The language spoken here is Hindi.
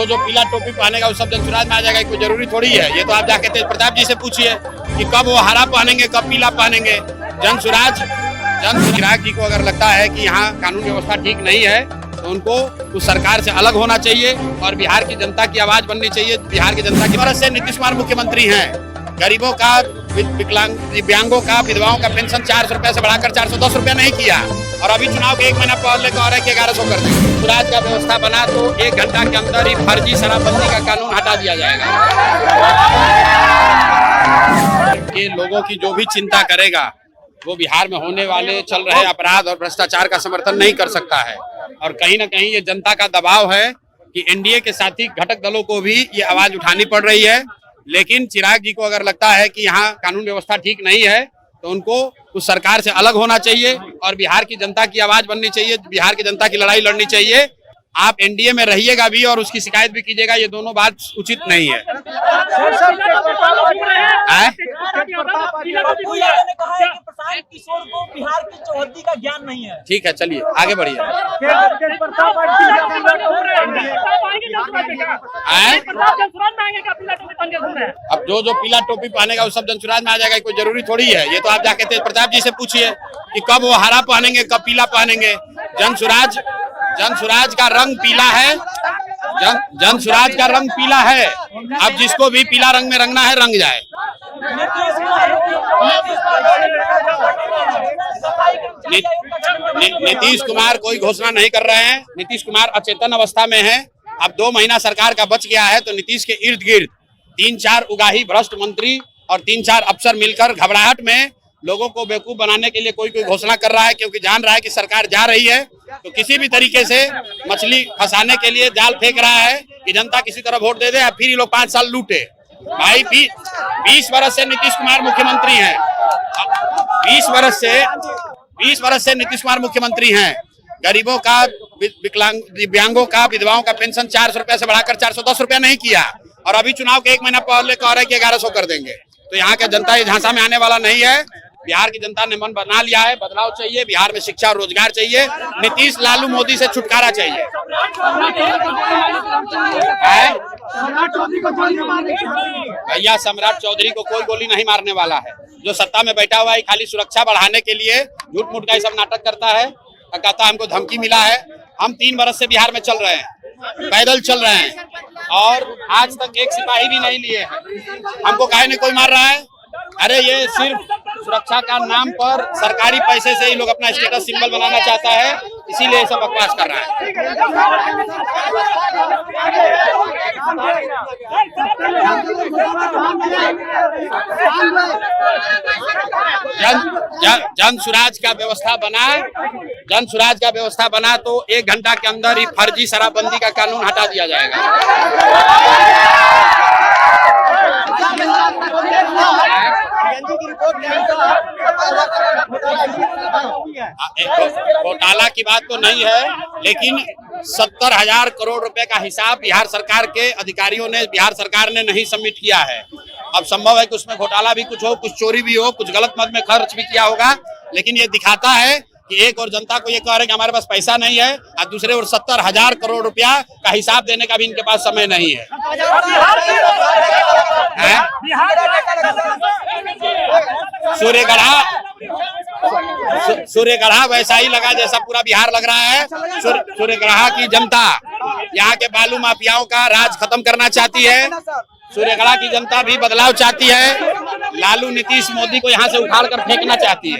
जो पीला टोपी पहनेगा वो सब जनसुराज में आ जाएगा, कोई जरूरी थोड़ी है। ये तो आप जाके तेज प्रताप जी से पूछिए कि कब वो हरा पहनेंगे, कब पीला पहनेंगे। जनसुराज चिराग जी को अगर लगता है कि यहाँ कानून व्यवस्था ठीक नहीं है तो उनको उस सरकार से अलग होना चाहिए और बिहार की जनता की आवाज बननी चाहिए। बिहार की जनता की तरफ से नीतीश कुमार मुख्यमंत्री हैं। गरीबों का, दिव्यांगों का, विधवाओं का पेंशन 400 रुपए से बढ़ाकर 410 रुपया नहीं किया और अभी चुनाव के 1 महीना पहले कह रहे हैं कि 1100 कर देंगे। स्वराज का व्यवस्था बना तो 1 घंटा के अंदर ही फर्जी शराबबंदी का कानून हटा दिया जाएगा। ये लोगों की जो भी चिंता करेगा वो बिहार में होने वाले चल रहे अपराध और भ्रष्टाचार का समर्थन नहीं कर सकता है और कहीं ना कहीं ये जनता का दबाव है कि एनडीए के साथी घटक दलों को भी ये आवाज उठानी पड़ रही है। लेकिन चिराग जी को अगर लगता है कि यहाँ कानून व्यवस्था ठीक नहीं है तो उनको उस सरकार से अलग होना चाहिए और बिहार की जनता की आवाज बननी चाहिए, बिहार की जनता की लड़ाई लड़नी चाहिए। आप एनडीए में रहिएगा भी और उसकी शिकायत भी कीजिएगा, ये दोनों बात उचित नहीं है। किशोर को बिहार की चौहद्दी का ज्ञान नहीं है। ठीक है, चलिए आगे बढ़िए। अब जो पीला टोपी पहनेगा वो सब जनसुराज में आ जाएगा, कोई जरूरी थोड़ी है। ये तो आप जाके तेज प्रताप जी से पूछिए कि कब वो हरा पहनेंगे, कब पीला पहनेंगे। जनसुराज का रंग पीला है, जनसुराज का रंग पीला है। अब जिसको भी पीला रंग में रंगना है रंग जाए। नीतीश कुमार कोई घोषणा नहीं कर रहे हैं। नीतीश कुमार अचेतन अवस्था में है। अब 2 महीना सरकार का बच गया है तो नीतीश के इर्द गिर्द 3-4 उगाही भ्रष्ट मंत्री और 3-4 अफसर मिलकर घबराहट में लोगों को बेवकूफ बनाने के लिए कोई घोषणा कर रहा है, क्योंकि जान रहा है कि सरकार जा रही है तो किसी भी तरीके से मछली फंसाने के लिए जाल फेंक रहा है कि जनता किसी तरह वोट दे दे और फिर ये लोग 5 साल लूटे। भाई 20 वर्ष से नीतीश कुमार मुख्यमंत्री हैं। 20 वर्ष से नीतीश कुमार मुख्यमंत्री हैं। गरीबों का, दिव्यांगों का, विधवाओं का पेंशन 400 रुपए से बढ़ाकर 410 रुपया नहीं किया और अभी चुनाव के 1 महीना पहले कह रहे हैं कि 1100 कर देंगे। तो यहाँ के जनता ये झांसा में आने वाला नहीं है। बिहार की जनता ने मन बना लिया है, बदलाव चाहिए। बिहार में शिक्षा और रोजगार चाहिए। नीतीश, लालू, मोदी से छुटकारा चाहिए। भैया सम्राट चौधरी को कोई गोली नहीं मारने वाला है। जो सत्ता में बैठा हुआ है खाली सुरक्षा बढ़ाने के लिए झूठ मूठ का ही सब नाटक करता है, कहता है हमको धमकी मिला है। हम 3 वर्ष से बिहार में चल रहे हैं, पैदल चल रहे हैं और आज तक एक सिपाही भी नहीं लिए हैं। हमको काहे ने कोई मार रहा है? अरे ये सिर्फ सुरक्षा का नाम पर सरकारी पैसे से ही लोग अपना स्टेटस सिंबल बनाना चाहता है, इसीलिए ये सब बकवास कर रहा है। जनसुराज का व्यवस्था बना तो 1 घंटा के अंदर ही फर्जी शराबबंदी का कानून हटा दिया जाएगा। घोटाला की बात तो नहीं है, लेकिन 70,000 करोड़ रुपए का हिसाब बिहार सरकार के अधिकारियों ने, बिहार सरकार ने नहीं सबमिट किया है। अब संभव है कि उसमें घोटाला भी कुछ हो, कुछ चोरी भी हो, कुछ गलत मद में खर्च भी किया होगा, लेकिन ये दिखाता है कि एक और जनता को ये कह रहे हैं कि हमारे पास पैसा नहीं है और दूसरे ओर 70,000 करोड़ रुपया का हिसाब देने का भी इनके पास समय नहीं है। सूर्यगढ़ा वैसा ही लगा जैसा पूरा बिहार लग रहा है। सूर्यगढ़ा की जनता यहाँ के बालू माफियाओं का राज खत्म करना चाहती है। सूर्यगढ़ा की जनता भी बदलाव चाहती है। लालू, नीतीश, मोदी को यहाँ से उखाड़ कर फेंकना चाहती है।